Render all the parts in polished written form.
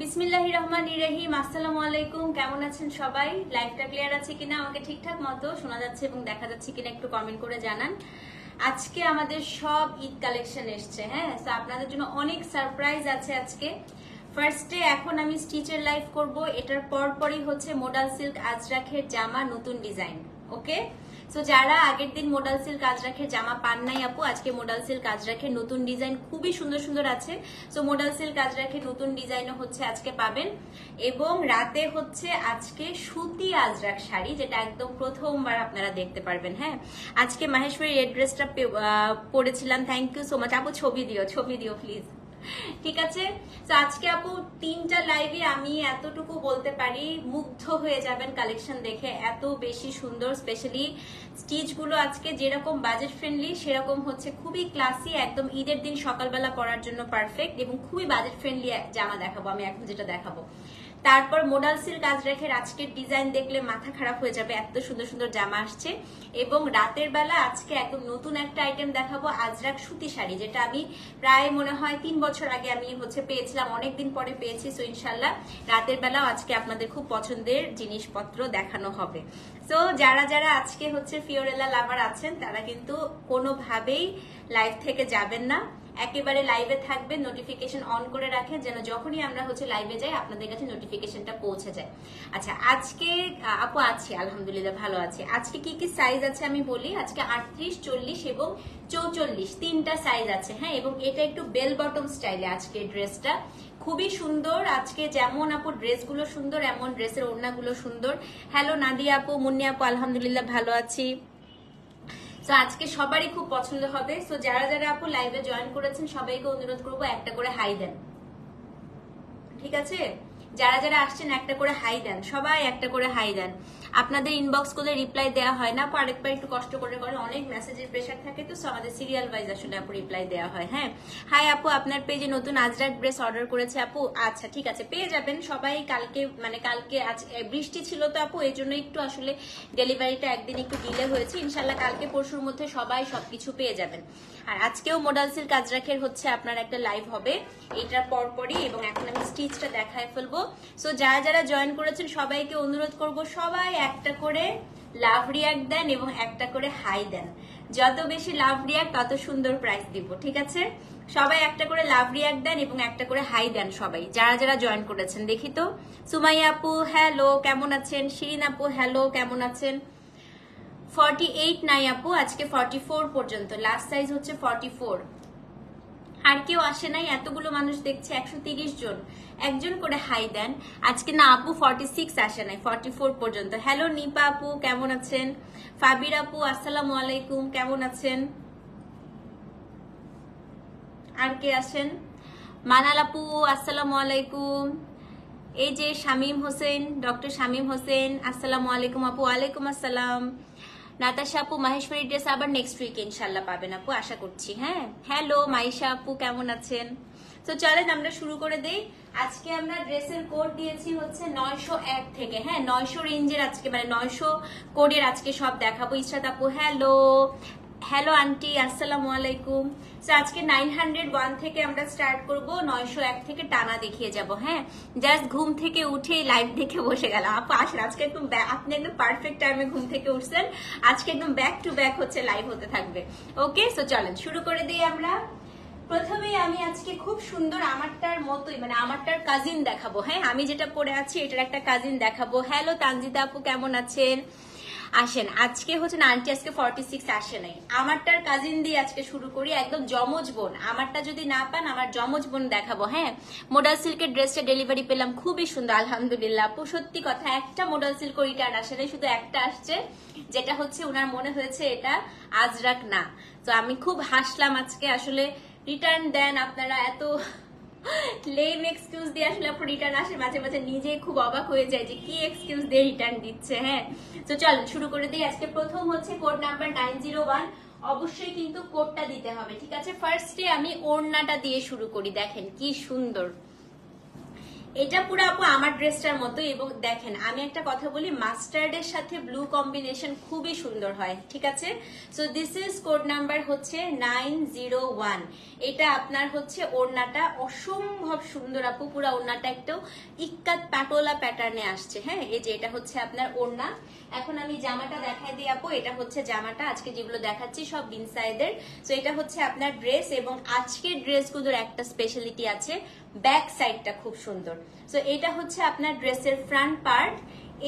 বিসমিল্লাহির রহমানির রহিম। আসসালামু আলাইকুম। কেমন আছেন সবাই? লাইভটা ক্লিয়ার আছে কিনা, আমাকে ঠিকঠাক মতো শোনা যাচ্ছে এবং দেখা যাচ্ছে কিনা একটু কমেন্ট করে জানান। আজকে আমাদের সব ঈদ কালেকশন এসছে, হ্যাঁ, তো আপনাদের জন্য অনেক সারপ্রাইজ আছে আজকে। ফার্স্টে এখন আমি স্টিচের লাইভ করব, এটার পরপরই হচ্ছে মডাল সিল্ক আজরাখের জামা নতুন ডিজাইন। ওকে, সো যারা আগের দিন মডাল সিল্ক আজরাখের জামা পান নাই আপু, আজকে মডাল সিল্ক আজরাখের নতুন ডিজাইন খুবই সুন্দর সুন্দর আছে। সো মডাল সিল্ক আজরাখের নতুন ডিজাইনও হচ্ছে আজকে পাবেন। এবং রাতে হচ্ছে আজকে সুতি আজরাক শাড়ি, যেটা একদম প্রথমবার আপনারা দেখতে পারবেন। হ্যাঁ, আজকে মাহেশ্বরীর রেড ড্রেসটা পরেছিলাম। থ্যাংক ইউ সো মাচ আপু। ছবি দিও প্লিজ। ঠিক আছে, তো আজকে আপু তিনটা লাইভে আমি এতটুকু বলতে পারি, মুগ্ধ হয়ে যাবেন কালেকশন দেখে, এত বেশি সুন্দর। স্পেশালি স্টিচ গুলো আজকে যেরকম বাজেট ফ্রেন্ডলি, সেরকম হচ্ছে খুবই ক্লাসি, একদম ঈদের দিন সকালবেলা পরার জন্য পারফেক্ট, এবং খুবই বাজেট ফ্রেন্ডলি জামা দেখাবো আমি এখন যেটা দেখাবো। তারপর মডাল সিল্ক আজরাখের আজকের ডিজাইন দেখলে মাথা খারাপ হয়ে যাবে, এত সুন্দর সুন্দর জামা আসছে। এবং রাতের বেলা আজকে একদম নতুন একটা আইটেম দেখাবো, আজরাক সুতি শাড়ি, যেটা আমি প্রায় মনে হয় 3 বছর আগে আমি হচ্ছে পেয়েছিলাম, অনেকদিন পরে পেয়েছি। সো ইনশাল্লাহ রাতের বেলাও আজকে আপনাদের খুব পছন্দের জিনিসপত্র দেখানো হবে। সো যারা যারা আজকে হচ্ছে ফিওরেলা লাভার আছেন, তারা কিন্তু কোনোভাবেই লাইভ থেকে যাবেন না, একেবারে লাইভে থাকবেন, নোটিফিকেশন অন করে রাখেন, যেন যখনই আমরা হচ্ছে লাইভে যাই আপনাদের কাছে নোটিফিকেশনটা পৌঁছে যায়। আচ্ছা, আজকে আপু আছি আলহামদুলিল্লাহ, ভালো আছে। আজকে কি কি সাইজ আছে আমি বলি। আজকে 38, 40 এবং 44 তিনটা সাইজ আছে। হ্যাঁ, এবং এটা একটু বেল বটম স্টাইলে আজকে ড্রেসটা খুবই সুন্দর। আজকে যেমন আপু ড্রেসগুলো সুন্দর, এমন ড্রেসের ওড়নাগুলো সুন্দর। হ্যালো নাদিয়া আপু, মুন্নি আপু, আলহামদুলিল্লাহ ভালো আছি। তো আজকে সবারই খুব পছন্দ হবে। সো যারা যারা আপু লাইভে জয়েন করেছেন সবাইকে অনুরোধ করবো একটা করে হাই দেন, ঠিক আছে? যারা যারা আসছেন একটা করে হাই দেন, সবাই একটা করে হাই দেন। আপনাদের ইনবক্স করলে রিপ্লাই দেওয়া হয় না আপু, আরেকবার একটু কষ্ট করে করেন, অনেক মেসেজের প্রেশার থাকে, তো আমাদের সিরিয়াল ওয়াইজ আসলে আপু রিপ্লাই দেওয়া হয়। হ্যাঁ, হাই আপু, আপনার পেজে নতুন আজরাক ড্রেস অর্ডার করেছে আপু। আচ্ছা ঠিক আছে, পেয়ে যাবেন সবাই। কালকে আজ বৃষ্টি ছিল তো আপু, এই জন্য একটু আসলে ডেলিভারিটা একদিন একটু ডিলে হয়েছে। ইনশাল্লাহ কালকে পরশুর মধ্যে সবাই সবকিছু পেয়ে যাবেন। আর আজকেও মডাল সিল্ক আজরাকের হচ্ছে আপনার একটা লাইভ হবে এইটার পরপরই, এবং এখন আমি স্টিচটা দেখায় ফেলবো। সো যারা যারা জয়েন করেছেন সবাইকে অনুরোধ করব, সবাই একটা করে লাভ রিয়াক্ট দেন এবং একটা করে হাই দেন। যত বেশি লাভ রিয়াক্ট তত সুন্দর প্রাইস দিব, ঠিক আছে? সবাই একটা করে লাভ রিয়াক্ট দেন এবং একটা করে হাই দেন সবাই, যারা যারা জয়েন করেছেন। দেখি তো, সুমাইয়া আপু হ্যালো, কেমন আছেন? শিরিন আপু হ্যালো, কেমন আছেন? 48 নাই আপু, আজকে 44 পর্যন্ত, লাস্ট সাইজ হচ্ছে 44। আর কেউ আসে নাই? এতগুলো মানুষ দেখছে, 130 জন, একজন করে হাই দেন। আজকে না আপু 46 আসে নাই, 44 পর্যন্ত। হ্যালো নিপা আপু, কেমন আছেন? ফাবির আপু আসসালামু আলাইকুম, কেমন আছেন? আর কে আছেন? মানাল আপু আসসালামু আলাইকুম। এই যে শামীম হোসেন, ডক্টর শামীম হোসেন আসসালামু আলাইকুম আপু। ওয়ালাইকুম আসসালাম। নাতাশা আপু, মাহেশ্বরী ড্রেস আবার নেক্সট উইক ইনশাল্লাহ পাবেন আপু, আশা করছি। হ্যাঁ, হ্যালো মাইশা আপু, কেমন আছেন? তো চলেন আমরা শুরু করে দেই। আজকে আমরা ড্রেসের কোড দিয়েছি হচ্ছে 901 থেকে। হ্যাঁ, 900 রেঞ্জের আজকে, মানে 900 কোডের আজকে সব দেখাবো। ইশরাত আপু হ্যালো, হ্যালো আন্টি আসসালামু আলাইকুম। আজকে 901 থেকে আমরা স্টার্ট করব, 901 থেকে টানা দেখিয়ে যাব। হ্যাঁ, জাস্ট ঘুম থেকে উঠে লাইভ দেখে বসে গেলাম আপু। আসেন, আজকে একদম আপনি একদম পারফেক্ট টাইমে ঘুম থেকে উঠছেন। আজকে একদম ব্যাক টু ব্যাক হচ্ছে লাইভ হতে থাকবে। ওকে, সো চলেন শুরু করে দিই আমরা। প্রথমেই আমি আজকে খুব সুন্দর আমারটার মতোই, মানে আমারটার কাজিন দেখাবো। হ্যাঁ, আমি যেটা পরে আছি এটার একটা কাজিন দেখাবো। হ্যালো তানজিদা আপু, কেমন আছেন? আসেন, আজকে হচ্ছে না আন্টি আজকে 46 আসে নাই, আমারটার কাজিন দিয়ে আজকে শুরু করি, একদম জমজ বোন। আমারটা যদি না পান আমার জমজ বোন দেখাবো। হ্যাঁ, মডাল সিল্কের ড্রেসটা ডেলিভারি পেলাম, খুবই সুন্দর আলহামদুলিল্লাহ আপু। সত্যি কথা, একটা মডাল সিল্ক রিটার্ন আসে নাই, শুধু একটা আসছে, যেটা হচ্ছে ওনার মনে হয়েছে এটা আজরাক না। তো আমি খুব হাসলাম আজকে, আসলে রিটার্ন দেন আপনারা, এত লেম এক্সকিউজ দিয়ে আসলে আপু রিটার্ন আসে, মাঝে মাঝে নিজে খুব অবাক হয়ে যায় যে কি এক্সকিউজ দিয়ে রিটার্ন দিচ্ছে। হ্যাঁ, তো চলুন শুরু করে দিই। আজকে প্রথম হচ্ছে কোড নাম্বার 901, অবশ্যই কিন্তু কোডটা দিতে হবে, ঠিক আছে? ফার্স্টে আমি ওড়নাটা দিয়ে শুরু করি, দেখেন কি সুন্দর, এটা পুরো আপু আমার ড্রেসটার মতো। এবং দেখেন আমি একটা কথা বলি, মাস্টার্ডের সাথে ব্লু কম্বিনেশন খুবই সুন্দর হয়, ঠিক আছে। So this is code number হচ্ছে 901। এটা আপনার হচ্ছে ওড়নাটা অসম্ভব সুন্দর আপু, পুরো ওড়নাটা একটু ইক্কাত পাটোলা প্যাটার্নে আসছে। হ্যাঁ, এই যে এটা হচ্ছে আপনার ওড়না। এখন আমি জামাটা দেখাই দিই আপু, এটা হচ্ছে জামাটা। আজকে যেগুলো দেখাচ্ছি সব বিনসাইডের। সো এটা হচ্ছে আপনার ড্রেস, এবং আজকের ড্রেসগুলোর একটা স্পেশালিটি আছে, ব্যাক সাইডটা খুব সুন্দর। সো এটা হচ্ছে আপনার ড্রেসের ফ্রন্ট পার্ট,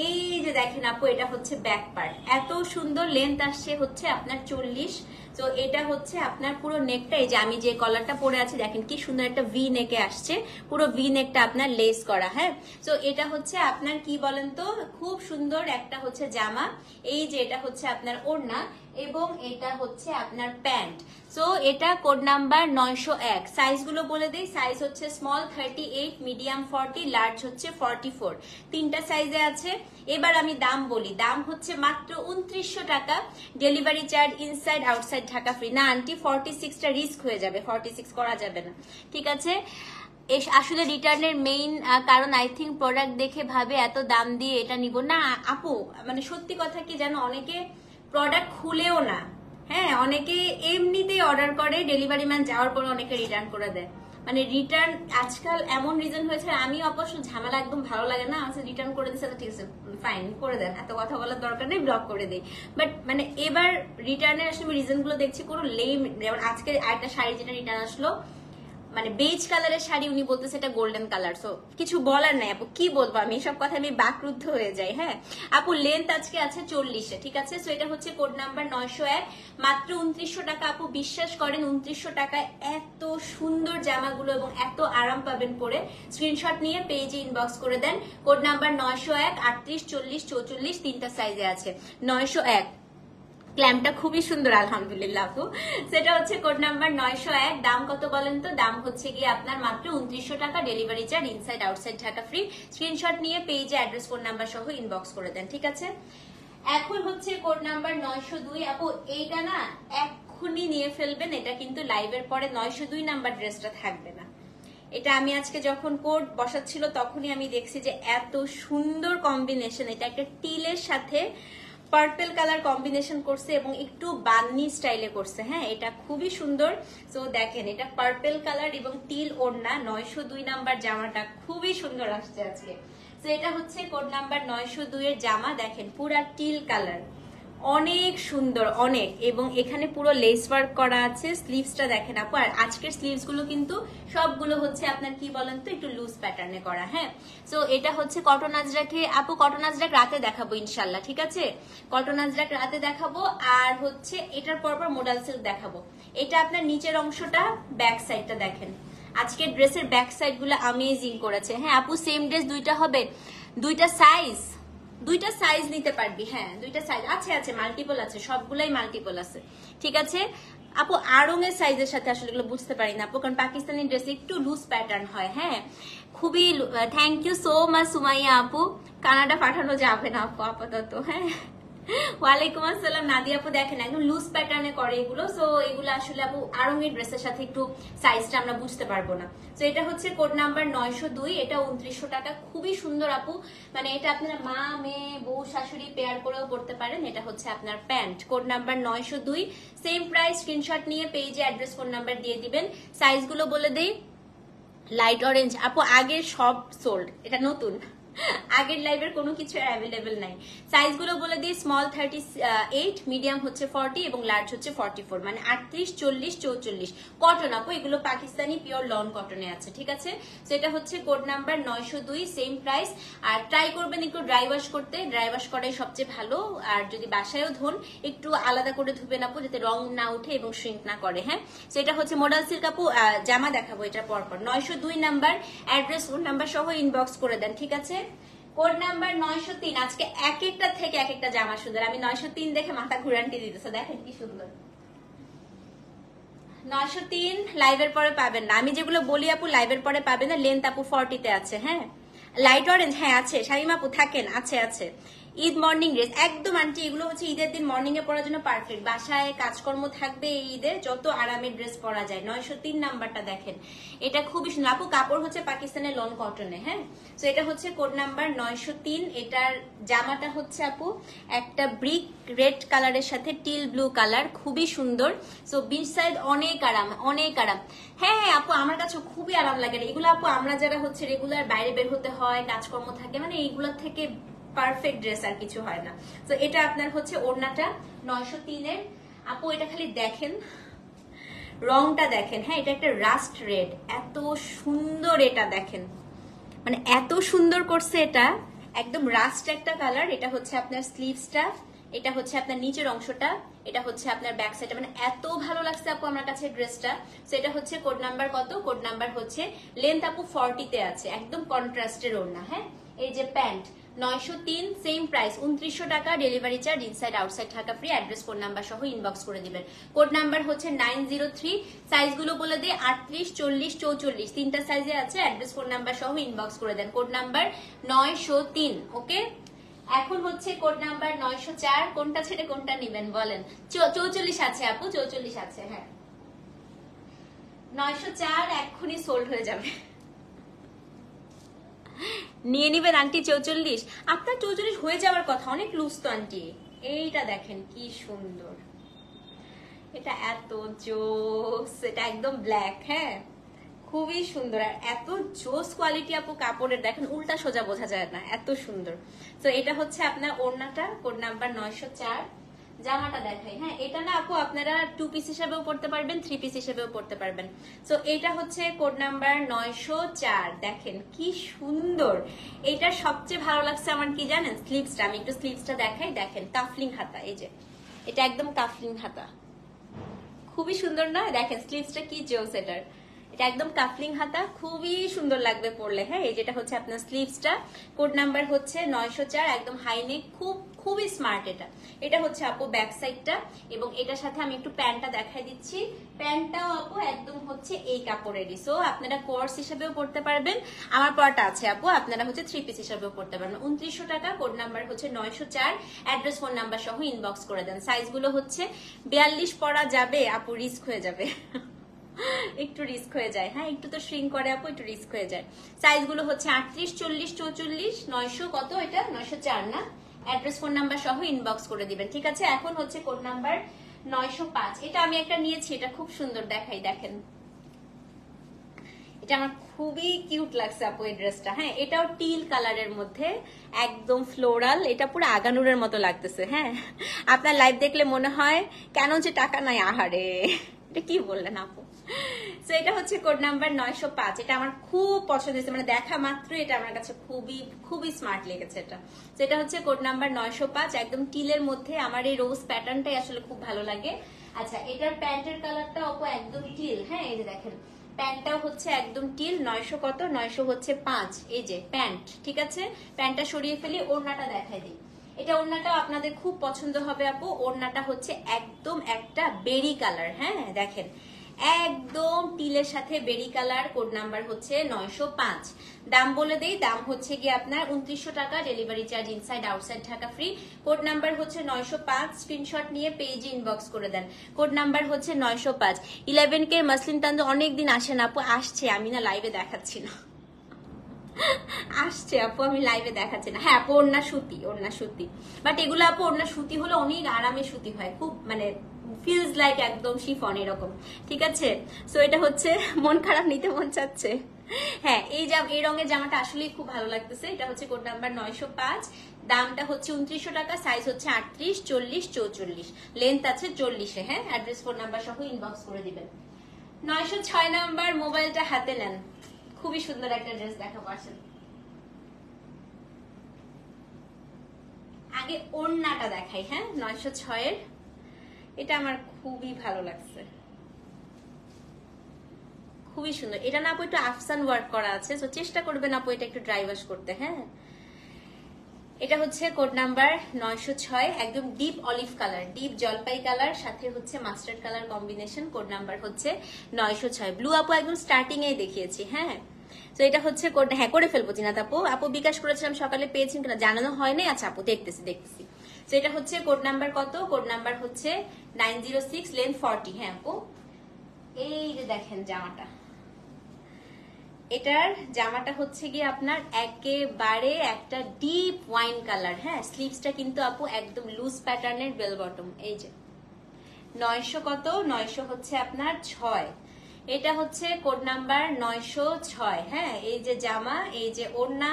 এই যে দেখেন আপু এটা হচ্ছে ব্যাক পার্ট, এত সুন্দর লেন্থ আসছে হচ্ছে আপনার 40। তো এটা হচ্ছে আপনার পুরো নেকটা, এই যে আমি যে কলারটা পরে আছি দেখেন কি সুন্দর একটা ভি নেকে আসছে, পুরো ভি নেকটা আপনার লেস করা। হ্যাঁ, তো এটা হচ্ছে আপনার কি বলেন তো, খুব সুন্দর একটা হচ্ছে জামা। এই যে এটা হচ্ছে আপনার ওড়না, এবং এটা হচ্ছে আপনার প্যান্ট। সো এটা কোড নাম্বার 901। সাইজগুলো বলে দিই, সাইজ হচ্ছে স্মল 38, মিডিয়াম 40, লার্জ হচ্ছে 44, তিনটা সাইজে আছে। এবার আমি দাম বলি, দাম হচ্ছে মাত্র 2900 টাকা, delivery charge inside outside Dhaka free. না আন্টি 46টা রিস্ক হয়ে যাবে, 46 করা যাবে না, ঠিক আছে। আসলে রিটার্নের মেইন কারণ আই থিঙ্ক প্রোডাক্ট দেখে ভাবে এত দাম দিয়ে এটা নিব না আপু। মানে সত্যি কথা কি জানো, অনেকে প্রোডাক্ট খুলেও না, হ্যাঁ, অনেকে এমনিতেই অর্ডার করে, ডেলিভারি ম্যান যাওয়ার পরে অনেকে রিটার্ন করে দেয়। মানে রিটার্ন আজকাল এমন রিজন হয়েছে, আমি অবশ্য ঝামেলা একদম ভালো লাগে না, আমার রিটার্ন করে দিচ্ছে, ঠিক আছে ফাইন করে দেন, এত কথা বলার দরকার নেই, ব্লক করে দেই। বাট মানে এবার রিটার্নের আসলে রিজন গুলো দেখছি কোনো লেম। যেমন আজকে আরেকটা শাড়ি যেটা রিটার্ন আসলো, মানে বেজ কালারের শাড়ি, উনি বলতেছে এটা গোল্ডেন কালার। সো কিছু বলার নাই আপু, কি বলবো আমি, এসব কথা আমি বাকরুদ্ধ হয়ে যাই। হ্যাঁ আপু, লেন্থ আজকে আছে 40-এ, ঠিক আছে। সো এটা হচ্ছে কোড নাম্বার 901, মাত্র 2900 টাকা আপু। বিশ্বাস করেন 2900 টাকায় এত সুন্দর জামাগুলো এবং এত আরাম পাবেন পরে। স্ক্রিনশট নিয়ে পেজে ইনবক্স করে দেন। কোড নাম্বার 901, 38, 40, 44, তিনটা সাইজে আছে। 901 ক্ল্যাম্পটা খুবই সুন্দর আলহামদুলিল্লাহ আপু। সেটা হচ্ছে কোড নাম্বার 901। দাম কত বলেন তো? দাম হচ্ছে গিয়ে আপনার মাত্র 2900 টাকা, delivery charge inside outside Dhaka free. Screenshot নিয়ে পেজে অ্যাড্রেস ফোন নাম্বার সহ ইনবক্স করে দেন, ঠিক আছে। এখন হচ্ছে কোড নাম্বার 902 আপু, এইটা না এক্ষুনি নিয়ে ফেলবেন, এটা কিন্তু লাইভের পরে 902 নাম্বার ড্রেসটা থাকবে না। এটা আমি আজকে যখন কোড বসাচ্ছিল তখনই আমি দেখছি যে এত সুন্দর কম্বিনেশন, এটা একটা টিলের সাথে পার্পল কালার কম্বিনেশন করছে এবং একটু বান্নি স্টাইলে করছে। হ্যাঁ, এটা খুবই সুন্দর। সো দেখেন এটা পার্পল কালার এবং টিল ওড়না, 902 নাম্বার জামাটা খুবই সুন্দর আসছে আজকে। তো এটা হচ্ছে কোড নাম্বার 902 এর জামা, দেখেন পুরা টিল কালার, অনেক সুন্দর অনেক। এবং এখানে পুরো লেস ওয়ার্ক করা আছে। স্লিভসটা দেখেন আপু, আর আজকের স্লিভস গুলো কিন্তু সবগুলো হচ্ছে আপনার কি বলেন তো একটু লুজ প্যাটার্নে করা। হ্যাঁ, সো এটা হচ্ছে কটন আজরাকে আপু, কটন আজরাক রাতে দেখাবো ইনশাল্লাহ, ঠিক আছে। কটন আজরাক রাতে দেখাবো, আর হচ্ছে এটার পরপর মোডাল সিল্ক দেখাবো। এটা আপনার নিচের অংশটা, ব্যাক সাইডটা দেখেন, আজকের ড্রেসের ব্যাক সাইড গুলো আমেজিং করেছে। হ্যাঁ আপু, সেম ড্রেস দুইটা হবে, দুইটা সাইজ নিতে পারবি। হ্যাঁ, দুইটা সাইজ আছে, আছে মাল্টিপল আছে, সবগুলাই মাল্টিপল আছে, ঠিক আছে আপু। আড়ং এর সাইজের সাথে আসলে এগুলো বুঝতে পারি না আপু, কারণ পাকিস্তানি ড্রেসে একটু লুজ প্যাটার্ন হয়। হ্যাঁ, খুবই। Thank you so much Sumaiya আপু, কানাডা পাঠানো যাবে না আপু আপাতত। হ্যাঁ, ওয়ালাইকুম আসসালাম নাদিয়া আপু। দেখেন একদম লুজ প্যাটার্নে করে এগুলো। সো এগুলো আসলে আপু আরঙের ড্রেসের সাথে একটু সাইজটা আমরা বুঝতে পারবো না। তো এটা হচ্ছে কোড নাম্বার 902, এটা 2900 টাকা, খুবই সুন্দর আপু। মানে এটা আপনারা মা মেয়ে বউ শাশুড়ি পেয়ার করেও পড়তে পারেন। এটা হচ্ছে আপনার pant, code number 902, same price. Screenshot নিয়ে পেজে অ্যাড্রেস ফোন নাম্বার দিয়ে দিবেন। সাইজগুলো বলে দেই, লাইট অরেঞ্জ আপু আগের সব সোল্ড, এটা নতুন, আগের লাইভের কোনো কিছু অ্যাভেলেবেল নাই। সাইজগুলো বলে দিই, স্মল 38, মিডিয়াম হচ্ছে 40 এবং লার্জ হচ্ছে 44, মানে 38, 40, 44। কটন আপু, এগুলো পাকিস্তানি পিওর লন কটনে আছে, ঠিক আছে। তো এটা হচ্ছে কোড নাম্বার 902, সেম প্রাইস। আর ট্রাই করবেন একটু ড্রাই ওয়াশ করতে, ড্রাই ওয়াশ করাই সবচেয়ে ভালো। আর যদি বাসায়ও ধোন একটু আলাদা করে ধুবেন আপু, যাতে রং না উঠে এবং শ্রিঙ্ক না করে। হ্যাঁ, তো এটা হচ্ছে মডেল সিল্ক আপু, জামা দেখাবো এটা পরপর। 902 নাম্বার, অ্যাড্রেস ফোন নাম্বার সহ ইনবক্স করে দেন, ঠিক আছে। কোড নাম্বার 903, আজকে এক একটা থেকে এক একটা জামা সুন্দর। আমি 903 দেখে মাথা ঘুরান্টি দিতেছে, দেখেন কি সুন্দর। 903 লাইভের পরে পাবেন না, আমি যেগুলো বলি আপু লাইভের পরে পাবেন না। লেন্থ আপু 40 তে আছে। হ্যাঁ, লাইট অরেঞ্জ, হ্যাঁ আছে। শামিমা আপু থাকেন, আছে আছে। ঈদ মর্নিং ড্রেস একদম আন্টি, এগুলো হচ্ছে ঈদের দিন মর্নিং এ পরার জন্য পারফেক্ট। বাসায় কাজকর্ম থাকবে এই ঈদে, যত আরামের ড্রেস পরা যায়। 903 নাম্বারটা দেখেন, এটা খুবই সুন্দর আপু। কাপড় হচ্ছে পাকিস্তানের লন কটনে। হ্যাঁ, তো এটা হচ্ছে কোড নাম্বার 903। এটার জামাটা হচ্ছে আপু একটা ব্রিক রেড কালারের সাথে টিল ব্লু কালার, খুবই সুন্দর। সো বিচ সাইড অনেক আরাম, অনেক আরাম। হ্যাঁ হ্যাঁ আপু, আমার কাছে খুবই আরাম লাগে এগুলো আপু। আমরা যারা হচ্ছে রেগুলার বাইরে বের হতে হয়, কাজকর্ম থাকে, মানে এইগুলোর থেকে পারফেক্ট ড্রেস আর কিছু হয় না। তো এটা আপনার হচ্ছে ওড়নাটা 903 আপু। এটা খালি দেখেন, রংটা দেখেন। হ্যাঁ, এটা একটা রাস্ট রেড, এত সুন্দর। এটা দেখেন, মানে এত সুন্দর করছে এটা, একদম রাস্ট একটা কালার। এটা হচ্ছে আপনার স্লিভসটা, এটা হচ্ছে আপনার নিচের অংশটা, এটা হচ্ছে আপনার ব্যাক সাইডটা, মানে এত ভালো লাগছে আপু আমার কাছে ড্রেসটা। তো এটা হচ্ছে কোড নাম্বার কত? কোড নাম্বার হচ্ছে লেন্থ আপু 40 তে আছে, একদম কন্ট্রাস্টের ওড়না। হ্যাঁ, এই যে প্যান্ট 903, সেম প্রাইস 2900 টাকা, delivery charge inside outside Dhaka free. Address code number সহ ইনবক্স করে দিবেন। কোড নাম্বার হচ্ছে 903। সাইজগুলো বলে দিয়ে 38, 40, 44 তিনটা সাইজে আছে। অ্যাড্রেস কোড নাম্বার সহ ইনবক্স করে দেন। Code number 903। ওকে, এখন হচ্ছে কোড নাম্বার 904। কোনটা ছেড়ে কোনটা নিবেন বলেন? 44 আছে আপু, 44 আছে। হ্যাঁ, 904 এক্ষুনি সোল্ড হয়ে যাবে, নিয়ে নিবেন আন্টি। 44 আপনার 44 হয়ে যাওয়ার কথা, অনেক লুজ তো আন্টি। এইটা দেখেন কি সুন্দর, এটা এত জোস, এটা একদম ব্ল্যাক। হ্যাঁ, খুবই সুন্দর, আর এত জোস কোয়ালিটি আপু কাপড়ের, দেখেন উল্টা সোজা বোঝা যায় না, এত সুন্দর। তো এটা হচ্ছে আপনার ওড়নাটা, কোড নাম্বার 904। জামাটা দেখাই। হ্যাঁ, এটা না আপু আপনারা 2 পিস হিসেবেও পড়তে পারবেন, 3 পিস হিসেবেও পড়তে পারবেন। তো এটা হচ্ছে কোড নাম্বার 904। দেখেন কি সুন্দর। এটা সবচেয়ে ভালো লাগছে আমার কি জানেন? স্লিভসটা। আমি একটু স্লিভসটা দেখাই। দেখেন কাফলিং হাতা, এই যে এটা একদম কাফলিং হাতা, খুবই সুন্দর না? দেখেন স্লিভসটা কি জোস এটার। এটা একদম কাফলিং হাতা, খুবই সুন্দর লাগবে পরলে। হ্যাঁ, এই যেটা হচ্ছে আপনার স্লিভসটা। কোড নাম্বার হচ্ছে 904, একদম হাই নেক, খুবই স্মার্ট এটা। এটা হচ্ছে আপু ব্যাক সাইডটা, এবং এটার সাথে আমি একটু প্যান্টটা দেখাই দিচ্ছি। প্যান্টটাও আপু একদম হচ্ছে এই কাপড়েরই। সো আপনারা কোর্স হিসেবেও পড়তে পারবেন, আমার পড়াটা আছে আপু, আপনারা হচ্ছে 3 পিস হিসেবেও পড়তে পারবেন। 2900 টাকা, কোড নাম্বার হচ্ছে 904। অ্যাড্রেস ফোন নাম্বার সহ ইনবক্স করে দেন। সাইজগুলো হচ্ছে 42 পরা যাবে আপু, রিস্ক হয়ে যাবে একটু রিস্ক হয়ে যায়। হ্যাঁ, একটু তো শ্রিঙ্ক করে আপু, একটু রিস্ক হয়ে যায়। সাইজগুলো হচ্ছে 38, 40, 44, 900 কত? এটা 904 না? অ্যাড্রেস ফোন নাম্বার সহ ইনবক্স করে দিবেন, ঠিক আছে? এখন হচ্ছে কোড নাম্বার 905। এটা আমি একটা নিয়েছি, এটা খুব সুন্দর, দেখাই। দেখেন এটা আমার খুবই কিউট লাগছে আপু এই ড্রেসটা। হ্যাঁ, এটাও টিল কালারের মধ্যে, একদম ফ্লোরাল। এটা পুরো আগানুরের মতো লাগতেছে। হ্যাঁ, আপনার লাইভ দেখলে মনে হয় কেন যে টাকা নাই, আহারে এটা কি বললেন আপু? তো এটা হচ্ছে কোড নাম্বার 905। এটা আমার খুব পছন্দ হয়েছে, মানে দেখা মাত্র এটা আমার কাছে খুবই স্মার্ট লেগেছে এটা। তো এটা হচ্ছে কোড নাম্বার 905, একদম টিলের মধ্যে। আমার এই রোজ প্যাটার্নটাই আসলে খুব ভালো লাগে। আচ্ছা, এটার প্যান্টের কালারটা আপু একদম টিল। হ্যাঁ, এই যে দেখেন প্যান্টটাও হচ্ছে একদম টিল। 900 কত? 900 হচ্ছে 5। এই যে প্যান্ট, ঠিক আছে? প্যান্টটা সরিয়ে ফেলি, ওড়নাটা দেখাই দিই। এটা ওড়নাটা আপনাদের খুব পছন্দ হবে আপু। ওড়নাটা হচ্ছে একদম একটা বেরি কালার। হ্যাঁ, দেখেন একদম টিলের সাথে বেরি কালার। কোড নাম্বার হচ্ছে 905। দাম বলে দেই, দাম হচ্ছে গিয়ে আপনার 2900 টাকা, delivery charge inside outside Dhaka free. Code number হচ্ছে 905। স্ক্রিনশট নিয়ে পেজে ইনবক্স করে দেন। কোড নাম্বার হচ্ছে 905। 11K মাসলিন তান্দু অনেকদিন আসে না আপু। আসছে, আমি না লাইভে দেখাচ্ছি না, আসছে আপু, আমি লাইভে দেখাচ্ছি না। হ্যাঁ আপু, ওড়না সুতি, ওড়না সুতি। বাট এগুলো আপু ওড়না সুতি হলে অনেক আরামে সুতি হয়, খুব মানে ফিলস লাইক একদম শিফন এরকম, ঠিক আছে? সো এটা হচ্ছে, মন খারাপ নিতে মন চাচ্ছে। হ্যাঁ, এই রঙের জামাটা আসলেই খুব ভালো লাগতেছে। এটা হচ্ছে কোড নাম্বার 905। দামটা হচ্ছে 2900 টাকা। সাইজ হচ্ছে 38, 40, 44, লেন্থ আছে 40-এ। হ্যাঁ, অ্যাড্রেস ফোন নাম্বার সহ ইনবক্স করে দিবেন। 906 নাম্বার মোবাইলটা হাতে নেন, খুবই সুন্দর একটা ড্রেস দেখাবো, আসেন। আগে ওড়নাটা দেখাই। হ্যাঁ, 906-এর এটা আমার খুবই ভালো লাগছে, খুবই সুন্দর। এটা না আপু একটু আফসান ওয়ার্ক করা আছে, তো চেষ্টা করবেন আপু এটা একটু ড্রাই ওয়াশ করতে। হ্যাঁ, এটা হচ্ছে কোড নাম্বার 906, একদম ডিপ অলিভ কালার, ডিপ জলপাই কালার, সাথে হচ্ছে mustard colour combination. Code number হচ্ছে 906। ব্লু আপু একদম স্টার্টিং এ দেখিয়েছি। হ্যাঁ, তো এটা হচ্ছে কোড, হ্যাঁ করে ফেলবো জিনাত আপু। আপু বিকাশ করেছিলাম সকালে, পেয়েছেন কিনা জানানো হয় নাই। আচ্ছা আপু দেখতেছি। তো এটা হচ্ছে কোড নাম্বার কত? কোড নাম্বার হচ্ছে 906, লেন্থ 40। হ্যাঁ আপু, এই যে দেখেন জামাটা, এটার জামাটা হচ্ছে গিয়ে আপনার একেবারে একটা ডিপ ওয়াইন কালার। হ্যাঁ, স্লিভসটা কিন্তু আপু একদম লুজ প্যাটার্নের বেল বটম। এই যে 900 কত? 900 হচ্ছে আপনার 6। এটা হচ্ছে কোড নাম্বার 906। হ্যাঁ, এই যে জামা, এই যে ওড়না,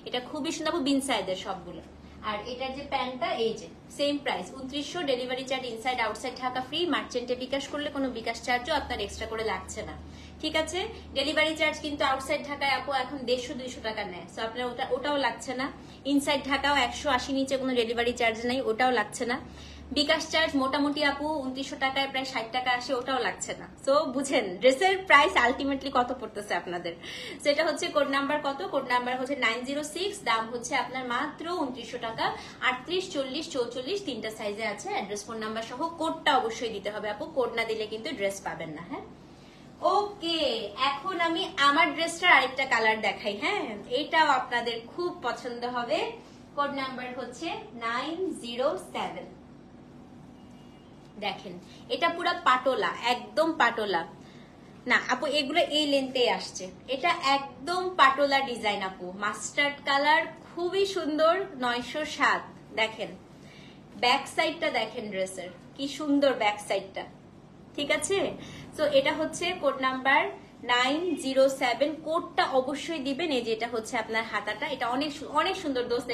এটা খুবই সুন্দর বিন সাইজের সবগুলো। আর এটার যে প্যান্টটা, এই যে same price 2900, delivery charge inside outside Dhaka free. মার্চেন্টে বিকাশ করলে কোনো বিকাশ চার্জও আপনার এক্সট্রা করে লাগছে না, ঠিক আছে? ডেলিভারি চার্জ কিন্তু আউটসাইড ঢাকায় আপু এখন 150-200 টাকা নেয়, সো আপনার ওটাও লাগছে না। ইনসাইড ঢাকাও 180 নিচে কোনো ডেলিভারি চার্জ নেই, ওটাও লাগছে না। বিকাশ চার্জ মোটামুটি আপু 2900 টাকায় প্রায় 60 টাকা আসে, ওটাও লাগছে না। সো বুঝেন ড্রেসের প্রাইস আলটিমেটলি কত পড়তেছে আপনাদের। সেটা হচ্ছে কোড নাম্বার কত? কোড নাম্বার হচ্ছে 906, দাম হচ্ছে আপনার মাত্র 2900 টাকা। 38, 40, 44 তিনটা সাইজে আছে। অ্যাড্রেস ফোন নাম্বার সহ কোডটা অবশ্যই দিতে হবে আপু, কোড না দিলে কিন্তু ড্রেস পাবেন না। হ্যাঁ ওকে, এখন আমি আমার ড্রেসটার আরেকটা কালার দেখাই। হ্যাঁ, এটাও আপনাদের খুব পছন্দ হবে। কোড নাম্বার হচ্ছে 907। দেখেন এটা পুরা পাটোলা, একদম পাটোলা না আপু, এগুলো এই লেন্থে আসছে। এটা একদম পাটোলা ডিজাইন আপু, মাস্টার্ড কালার, খুবই সুন্দর। 907। দেখেন ব্যাক সাইডটা, দেখেন ড্রেসের কি সুন্দর ব্যাক সাইডটা, ঠিক আছে? তো এটা হচ্ছে কোড নাম্বার 907। কোডটা অবশ্যই দিবেন। এই যে এটা হচ্ছে আপনার হাতাটা, এটা অনেক অনেক সুন্দর দোস্ত।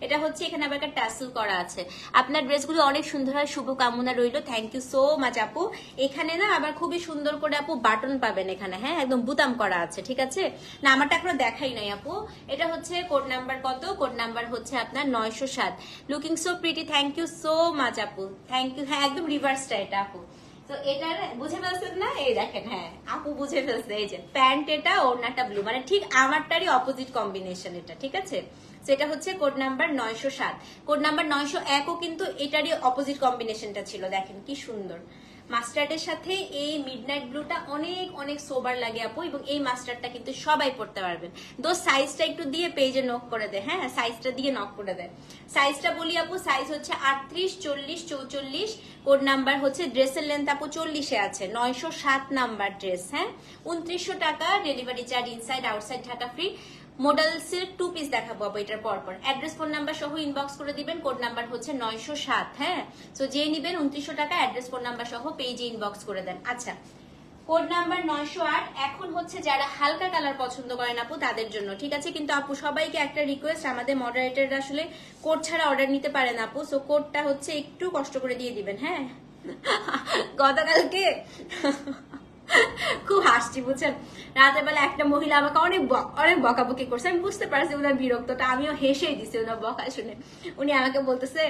এটা হচ্ছে এখানে আবার একটা ট্যাসেল করা আছে। আপনার ড্রেসগুলো অনেক সুন্দর হয়, শুভকামনা রইল। থ্যাংক ইউ সো মাচ আপু। এখানে না আবার খুবই সুন্দর করে আপু বাটন পাবেন এখানে। হ্যাঁ, একদম বুতাম করা আছে, ঠিক আছে? না আমারটা এখনো দেখাই নাই আপু। এটা হচ্ছে কোড নাম্বার কত? কোড নাম্বার হচ্ছে আপনার 907। Looking so pretty, thank you so much আপু, থ্যাংক ইউ। হ্যাঁ একদম রিভার্সটা এটা আপু। তো এটা বুঝে ফেলছেন না? এই দেখেন, হ্যাঁ আপু বুঝে ফেলছে। এই যে প্যান্ট, এটা ওড়নাটা ব্লু, মানে ঠিক আমারটারই অপোজিট কম্বিনেশন এটা, ঠিক আছে? সেটা হচ্ছে কোড নাম্বার 907। কোড নাম্বার 901ও কিন্তু এটারই অপোজিট কম্বিনেশনটা ছিল। দেখেন কি সুন্দর মাস্টার্ডের সাথে এই মিডনাইট ব্লুটা অনেক অনেক সোবার লাগে আপু, এবং এই মাস্টার্ডটা কিন্তু সবাই পড়তে পারবেন। দোস্ত সাইজটা একটু দিয়ে পেজে নক করে দেয়। হ্যাঁ, সাইজটা দিয়ে নক করে দেয়। সাইজটা বলি আপু, সাইজ হচ্ছে 38, 40, 44। কোড নাম্বার হচ্ছে, ড্রেসের লেন্থ আপু 40-এ আছে। 907 নাম্বার ড্রেস। হ্যাঁ, 2900 টাকা, delivery charge inside outside Dhaka free. Model silk 2 piece দেখাবো আপু এটার পরপর। অ্যাড্রেস ফোন নাম্বার সহ ইনবক্স করে দিবেন। কোড নাম্বার হচ্ছে 907। হ্যাঁ, তো যে নিবেন 2900 টাকা, অ্যাড্রেস ফোন নাম্বার সহ পেজে ইনবক্স করে দেন। আচ্ছা, কোড নাম্বার 908। এখন হচ্ছে যারা হালকা কালার পছন্দ করেন আপু তাদের জন্য, ঠিক আছে? কিন্তু আপু সবাইকে একটা রিকোয়েস্ট, আমাদের মডারেটররা আসলে কোড ছাড়া অর্ডার নিতে পারে না আপু, সো কোডটা হচ্ছে একটু কষ্ট করে দিয়ে দিবেন। হ্যাঁ, গতকালকে খুব হাসছি বুঝছেন, রাতের বেলা একটা মহিলা আমাকে অনেক বকাবকি করছে। আমি বুঝতে পারছি ওনার বিরক্তটা, আমিও হেসেই দিছি ওনার বকা শুনে। উনি আমাকে বলতেছে,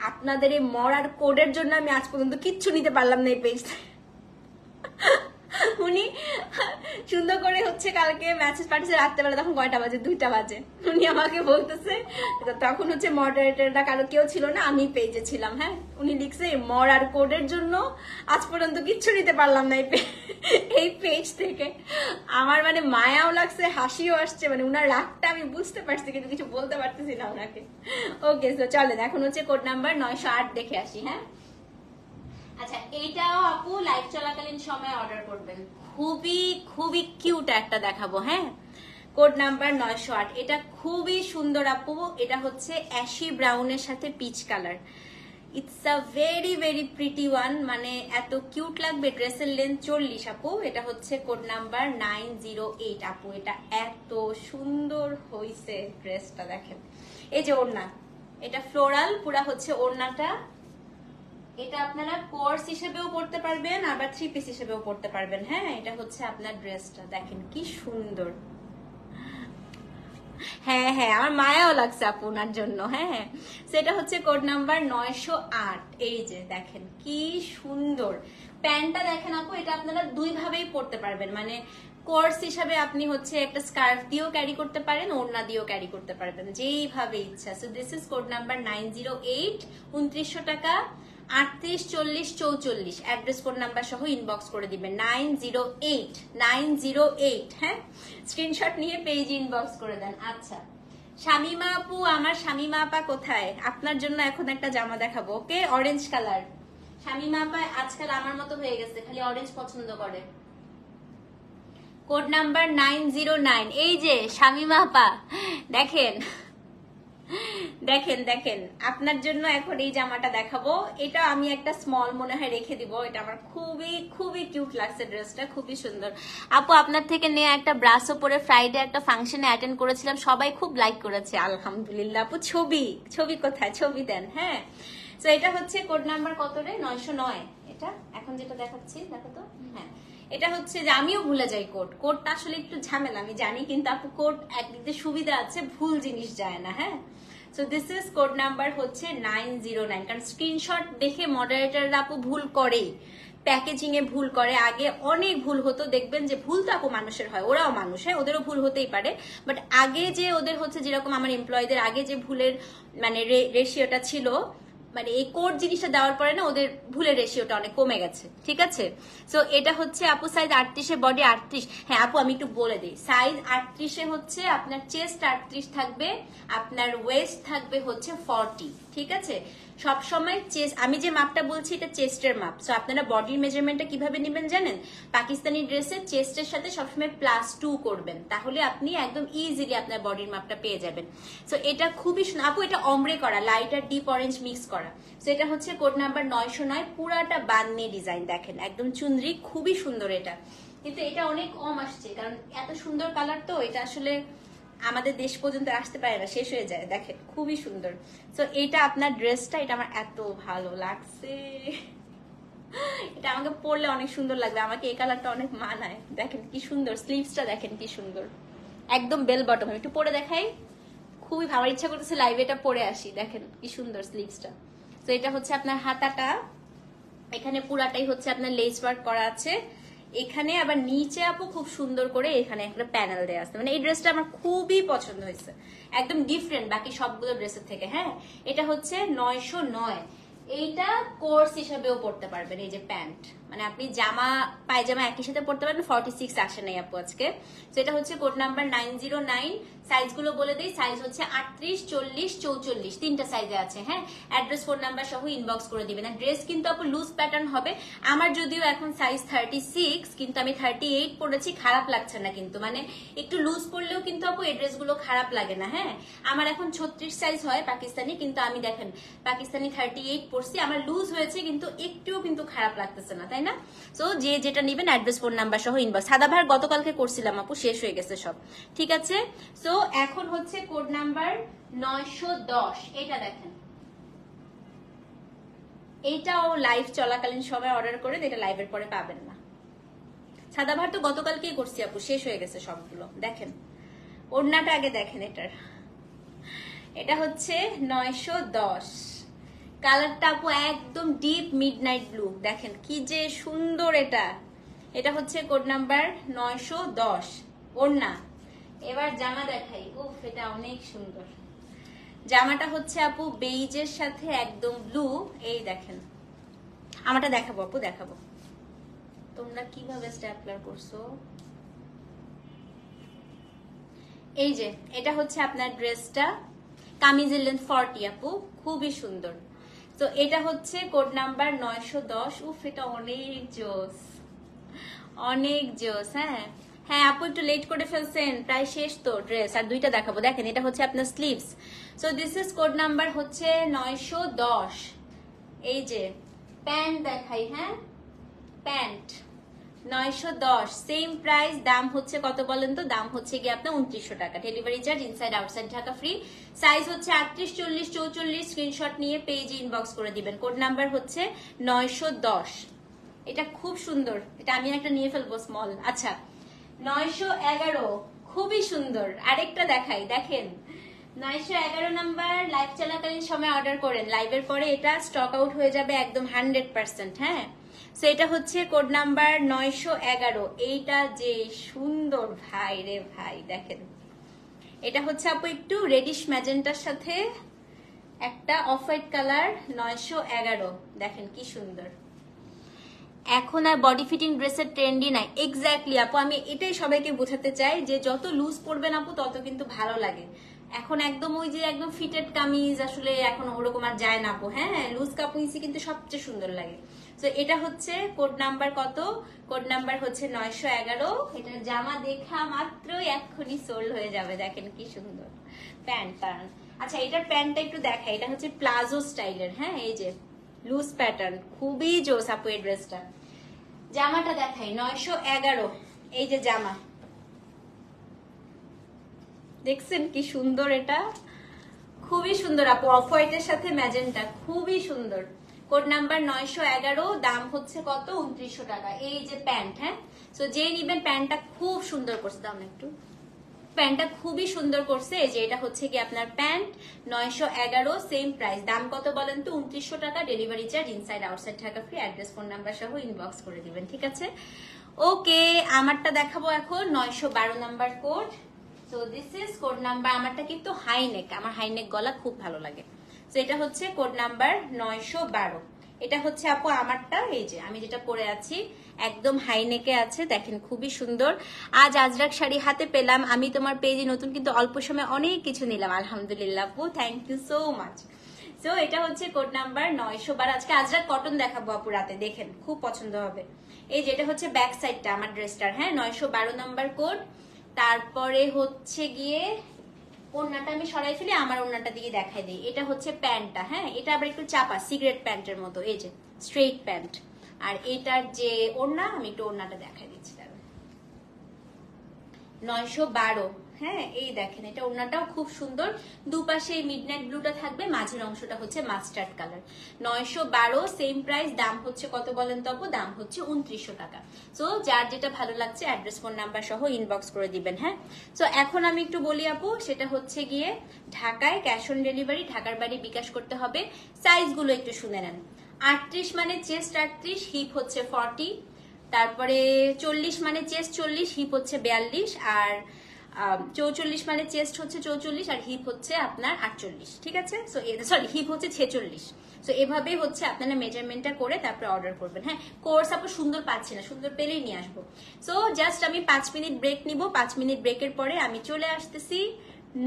আপনাদের এই মরার কোডের জন্য আমি আজ পর্যন্ত কিচ্ছু নিতে পারলাম না এই পেজ। উনি সুন্দর করে হচ্ছে কালকে মেসেজ পাঠিয়েছে রাত্রেবেলা, তখন কয়টা বাজে? 2টা বাজে। উনি আমাকে বলতেছে, তখন হচ্ছে মডারেটরটা কারো কেউ ছিল না, আমি পেজে ছিলাম। হ্যাঁ, উনি লিখছে মর আর কোডের জন্য আজ পর্যন্ত কিচ্ছু নিতে পারলাম না এই পেজ থেকে। আমার মানে মায়াও লাগছে, হাসিও আসছে, মানে উনার রাগটা আমি বুঝতে পারছি, কিন্তু কিছু বলতে পারতেছি না ওনাকে। ওকে, তো চলেন এখন হচ্ছে কোড নাম্বার 908 দেখে আসি। হ্যাঁ, আচ্ছা এইটাও আপু লাইভ চলাকালীন সময় অর্ডার করবেন। খুবই খুবই কিউট একটা দেখাবো। হ্যাঁ, কোড নাম্বার 908। এটা খুবই সুন্দর আপু। এটা হচ্ছে অ্যাশি ব্রাউনের সাথে peach colour. It's a very very pretty one, মানে এত কিউট লাগবে। ড্রেসের লেন্থ 40 আপু। এটা হচ্ছে কোড নাম্বার 908 আপু। এটা এত সুন্দর হইছে ড্রেসটা, দেখেন। এই যে ওড়না, এটা ফ্লোরাল পুরা হচ্ছে ওড়নাটা। এটা আপনারা কোর্স হিসেবেও পড়তে পারবেন, আবার 3 পিস হিসেবেও পড়তে পারবেন। হ্যাঁ, এটা হচ্ছে আপনার ড্রেসটা, দেখেন কি সুন্দর। হ্যাঁ হ্যাঁ, আমার মায়াও লাগছে আপনার জন্য। হ্যাঁ, সেটা হচ্ছে কোড নাম্বার 908। এই যে দেখেন কি সুন্দর প্যান্টটা, দেখেন আপু। এটা আপনারা 2 ভাবেই পড়তে পারবেন, মানে কোর্স হিসাবে আপনি হচ্ছে একটা স্কার্ফ দিয়েও ক্যারি করতে পারেন, ওড়না দিয়েও ক্যারি করতে পারবেন, যেইভাবে ইচ্ছা। So this is code number 908, 2900 টাকা। 384044, অ্যাড্রেস ফোন নাম্বার সহ ইনবক্স করে দিবেন 908 হ্যাঁ, স্ক্রিনশট নিয়ে পেজ ইনবক্স করে দেন। আচ্ছা শামিমা আপু, আমার শামিমা আপা কোথায়? আপনার জন্য এখন একটা জামা দেখাবো, ওকে, অরেঞ্জ কালার। শামিমা আপা আজকাল আমার মতো হয়ে গেছে, খালি অরেঞ্জ পছন্দ করে। Code number 909। এই যে শামিমা আপা দেখেন দেখেন দেখেন, আপনার জন্য এখন এই জামাটা দেখাবো। এটা আমি একটা স্মল মনে হয় রেখে দিব, এটা আমার খুবই খুবই কিউট লাগছে, ড্রেসটা খুবই সুন্দর। আপু আপনার থেকে নেওয়া একটা ব্রাসও পরে ফ্রাইডে একটা ফাংশনে অ্যাটেন্ড করেছিলাম, সবাই খুব লাইক করেছে আলহামদুলিল্লাহ। আপু ছবি কোথায়, ছবি দেন। হ্যাঁ, তো এটা হচ্ছে কোড নাম্বার কত রে? 909। এটা এখন যেটা দেখাচ্ছি দেখো তো। হ্যাঁ, এটা হচ্ছে যে আমিও ভুলে যাই কোডটা আসলে একটু ঝামেলা আমি জানি, কিন্তু আপু কোড একদিক দিয়ে সুবিধা আছে, ভুল জিনিস যায় না। হ্যাঁ, so this is code number হচ্ছে 909। কারণ স্ক্রিনশট দেখে মডারেটররা আপু ভুল করেই, প্যাকেজিং এ ভুল করে, আগে অনেক ভুল হতো, দেখবেন যে ভুল তো আপু মানুষের হয়, ওরাও মানুষ, হ্যাঁ ওদেরও ভুল হতেই পারে, বাট আগে যে ওদের হচ্ছে যেরকম আমার এমপ্লয়ীদের আগে যে ভুলের মানে রেশিওটা ছিল, মানে এই কোড জিনিসটা দেওয়ার পরে না ওদের ভুলের রেশিওটা অনেক কমে গেছে। ঠিক আছে, সো এটা হচ্ছে আপু সাইজ 38, বডি 38। হ্যাঁ আপু আমি একটু বলে দিই, সাইজ 38 হচ্ছে আপনার চেস্ট 38 থাকবে, আপনার ওয়েস্ট থাকবে হচ্ছে 40। ঠিক আছে, সবসময় চেস্ট, আমি যে মাপটা বলছি এটা চেস্টের মাপ। সো আপনারা বডির মেজারমেন্টটা কিভাবে নেবেন জানেন? পাকিস্তানি ড্রেসের চেস্টের সাথে সবসময় +2 করবেন, তাহলে আপনি একদম ইজিলি আপনার বডির মাপটা পেয়ে যাবেন। সো এটা খুবই আপু এটা অমরে করা, লাইট আর ডিপ অরেঞ্জ মিক্স করা। সো এটা হচ্ছে কোড নাম্বার 909, পুরাটা বান্নি ডিজাইন, দেখেন একদম চুনরি, খুবই সুন্দর এটা। কিন্তু এটা অনেক কম আসছে, কারণ এত সুন্দর কালার তো এটা আসলে আমাদের দেশ পর্যন্ত আসতে পারে না, শেষ হয়ে যায়। দেখেন খুবই সুন্দর। সো এটা আপনার ড্রেসটা, এটা আমার এত ভালো লাগছে, এটা আমাকে পরলে অনেক সুন্দর লাগবে, আমাকে এই কালারটা অনেক মানায়। দেখেন কি সুন্দর স্লিভসটা, দেখেন কি সুন্দর, একদম বেল বটম। একটু পরে দেখাই, খুবই ভালো ইচ্ছা করতেছে লাইভে এটা পরে আসি। দেখেন কি সুন্দর স্লিভসটা। তো এটা হচ্ছে আপনার হাতাটা, এখানে পুরাটাই হচ্ছে আপনার লেস ওয়ার্ক করা আছে, এখানে আবার নিচে আপু খুব সুন্দর করে এখানে একটা প্যানেল দেওয়া আছে। মানে এই ড্রেসটা আমার খুবই পছন্দ হয়েছে, একদম ডিফারেন্ট বাকি সবগুলো ড্রেসের থেকে। হ্যাঁ, এটা হচ্ছে 909। এইটা কোর্স হিসাবেও পড়তে পারবেন, এই যে প্যান্ট, মানে আপনি জামা পায়জামা একই সাথে পড়তে পারবেন। 46 আসে নাই আপু আজকে। তো এটা হচ্ছে কোড নাম্বার 909। সাইজ গুলো বলে দিই, সাইজ হচ্ছে 38, 40, 44, তিনটা সাইজে আছে। হ্যাঁ, অ্যাড্রেস ফোন নাম্বার সহ ইনবক্স করে দিবেন। আর ড্রেস কিন্তু আপু লুজ প্যাটার্ন হবে। আমার যদিও এখন সাইজ 36, কিন্তু আমি 38 পরেছি, খারাপ লাগছে না কিন্তু, মানে একটু লুজ পরলেও কিন্তু আপু এই ড্রেসগুলো খারাপ লাগে না। হ্যাঁ, আমার এখন 36 সাইজ হয় পাকিস্তানি, কিন্তু আমি দেখেন পাকিস্তানি 38 পরছি, আমার লুজ হয়েছে কিন্তু একটুও কিন্তু খারাপ লাগতেছে না, তাই না? সো যে যেটা নেবেন অ্যাড্রেস ফোন নাম্বার সহ ইনবক্স। সাদা ভার গতকালকে করছিলাম আপু, শেষ হয়ে গেছে সব। ঠিক আছে, সো এখন হচ্ছে কোড নাম্বার 910। এটা দেখেন, এইটাও লাইভ চলাকালীন সময় অর্ডার করে, এটা লাইভের পরে পাবেন না। সাদা ভার তো গতকালকেই করছি আপু, শেষ হয়ে গেছে সবগুলো। দেখেন ওড়নাটা আগে দেখেন এটার, এটা হচ্ছে 910। কালারটা আপু একদম ডিপ মিডনাইট ব্লু, দেখেন কি যে সুন্দর এটা। এটা হচ্ছে কোড নাম্বার 910 ওড়না। এবার জামা দেখাই, উফ এটা অনেক সুন্দর। জামাটা হচ্ছে আপু বেইজের সাথে একদম ব্লু। এই দেখেন, আমারটা দেখাবো আপু, দেখাবো তোমরা কিভাবে স্ট্যাপলার করছো। এই যে এটা হচ্ছে আপনার ড্রেসটা, কামিজের লেন্থ 40 আপু, খুবই সুন্দর। তো এটা হচ্ছে কোড নাম্বার 910। উফ এটা অনেক জোস, অনেক জোস। হ্যাঁ হ্যাঁ আপু একটু লেট করে ফেলছেন, প্রায় শেষ তো ড্রেস, আর দুইটা দেখাবো। দেখেন এটা হচ্ছে আপনার sleeves. So this is code number হচ্ছে 910। এই যে প্যান্ট দেখাই, হ্যাঁ প্যান্ট 910, সেম প্রাইস। দাম হচ্ছে কত বলেন তো? দাম হচ্ছে গিয়ে আপনার 2900 টাকা, delivery charge inside outside Dhaka free. Size হচ্ছে 38, 40, 44। স্ক্রিনশট নিয়ে পেজ ইনবক্স করে দিবেন। কোড নাম্বার হচ্ছে 910। এটা খুব সুন্দর, এটা আমি একটা নিয়ে ফেলবো স্মল। আচ্ছা 911, খুবই সুন্দর। আরেকটা দেখাই, দেখেন 911 নাম্বার লাইভ চলাকালীন সময় অর্ডার করেন, লাইভের পরে এটা স্টক আউট হয়ে যাবে একদম 100%। হ্যাঁ, সো এটা হচ্ছে কোড নাম্বার 911। এইটা যে সুন্দর ভাই রে ভাই, দেখেন এটা হচ্ছে আপু একটু রেডিশ ম্যাজেন্টার সাথে একটা অফ হোয়াইট কালার 911, দেখেন কি সুন্দর। এখন আর বডি ফিটিং ড্রেসের ট্রেন্ডই নাই। এক্স্যাক্টলি আপু, আমি এটাই সবাইকে বোঝাতে চাই যে যত লুজ পরবেন আপু তত কিন্তু ভালো লাগে। এখন একদম ওই যে একদম ফিটেড কামিজ আসলে এখন ওরকম আর যায় না আপু। হ্যাঁ, লুজ কামিজই কিন্তু সবচেয়ে সুন্দর লাগে। তো এটা হচ্ছে কোড নাম্বার কত? কোড নাম্বার হচ্ছে 911। এটার জামা দেখা মাত্রই এক্ষুনি সোল্ড হয়ে যাবে। দেখেন কি সুন্দর প্যান্ট। আচ্ছা, এটার প্যান্টটা একটু দেখাই। এটা হচ্ছে প্লাজো স্টাইলের। হ্যাঁ, এই যে লুজ প্যাটার্ন, খুবই জোস আপু এই ড্রেসটা। জামাটা দেখাই 911। এই যে জামা, দেখছেন কি সুন্দর? এটা খুবই সুন্দর আপু, অফ হোয়াইটের সাথে ম্যাজেন্টা, খুবই সুন্দর। কোড নাম্বার 911, দাম হচ্ছে কত? 2900 টাকা। এই যে প্যান্ট। হ্যাঁ, তো যে নিবেন প্যান্টটা খুব সুন্দর করছে। দাম একটু, প্যান্টটা খুবই সুন্দর করছে। এই যে এটা হচ্ছে কি আপনার প্যান্ট 911, সেম প্রাইস। দাম কত বলেন তো? 2900 টাকা। Delivery charge inside outside Dhaka free. Address phone number সহ ইনবক্স করে দিবেন, ঠিক আছে? ওকে, আমারটা দেখাবো এখন 912 number code. So this is code number. আমারটা কিন্তু হাই নেক, আমার হাই নেক গলা খুব ভালো লাগে। তো এটা হচ্ছে কোড নাম্বার 912। এটা হচ্ছে আপু আমারটা। এই যে আমি যেটা পরে আছি একদম হাই নেকে আছে, দেখেন খুবই সুন্দর। আজ আজরাক শাড়ি হাতে পেলাম। আমি তোমার পেজে নতুন, কিন্তু অল্প সময় অনেক কিছু নিলাম। আলহামদুলিল্লাহ আপু, thank you so much. So এটা হচ্ছে কোড নাম্বার 912। আজকে আজরাক কটন দেখাবো আপু রাতে, দেখেন খুব পছন্দ হবে। এই যে এটা হচ্ছে ব্যাক সাইডটা আমার ড্রেসটার। হ্যাঁ, 912 নাম্বার কোড। তারপরে হচ্ছে গিয়ে ওড়নাটা আমি সরাই ফেলি, আমার ওড়নাটা দিকে দেখাই দিই। এটা হচ্ছে প্যান্টটা। হ্যাঁ, এটা আবার একটু চাপা, সিগারেট প্যান্টের মতো। এই যে স্ট্রেট প্যান্ট। আর এটার যে ওড়না, আমি একটু ওড়নাটা দেখাই দিচ্ছি। 912। হ্যাঁ, এই দেখেন এটা ওড়নাটাও খুব সুন্দর। দুপাশে মিডনাইট ব্লুটা থাকবে, মাঝের অংশটা হচ্ছে মাস্টার্ড কালার। 912, same price. দাম হচ্ছে কত বলেন তো আপু? দাম হচ্ছে 2900 টাকা। সো যার যেটা ভালো লাগছে অ্যাড্রেস ফোন নাম্বার সহ ইনবক্স করে দিবেন। হ্যাঁ, সো এখন আমি একটু বলি আপু, সেটা হচ্ছে গিয়ে ঢাকায় ক্যাশ অন ডেলিভারি, ঢাকার বাড়ি বিকাশ করতে হবে। সাইজগুলো একটু শুনে নেন। 38 মানে চেস্ট 38, হিপ হচ্ছে 40। তারপরে 40 মানে চেস্ট 40, হিপ হচ্ছে 42। আর 44 মানে চেস্ট হচ্ছে 44 আর হিপ হচ্ছে আপনার 48, ঠিক আছে? সো সরি, হিপ হচ্ছে 46। সো এভাবেই হচ্ছে আপনারা মেজারমেন্টটা করে তারপরে অর্ডার করবেন। হ্যাঁ, কোর্স আপু সুন্দর পাচ্ছি না, সুন্দর পেলেই নিয়ে আসবো। সো জাস্ট আমি 5 মিনিট ব্রেক নিব। 5 মিনিট ব্রেকের পরে আমি চলে আসতেছি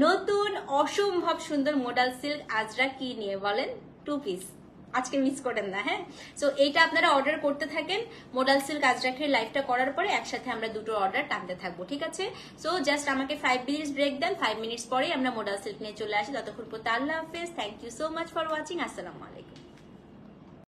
নতুন অসম্ভব সুন্দর মোডাল সিল্ক আজরাক কি নিয়ে বলেন, 2 পিস। আজকে মিস করেন না। হ্যাঁ, সো এইটা আপনারা অর্ডার করতে থাকেন। মোডাল সিল্ক আজরাকের লাইভটা করার পরে একসাথে আমরা দুটো অর্ডার টানতে থাকবো, ঠিক আছে? সো জাস্ট আমাকে 5 মিনিটস ব্রেক দেন। 5 মিনিটস পরেই আমরা মোডাল সিল্ক নিয়ে চলে আসি। ততক্ষণ পর্যন্ত আল্লাহ হাফেজ। Thank you so much for watching. আসসালামু আলাইকুম।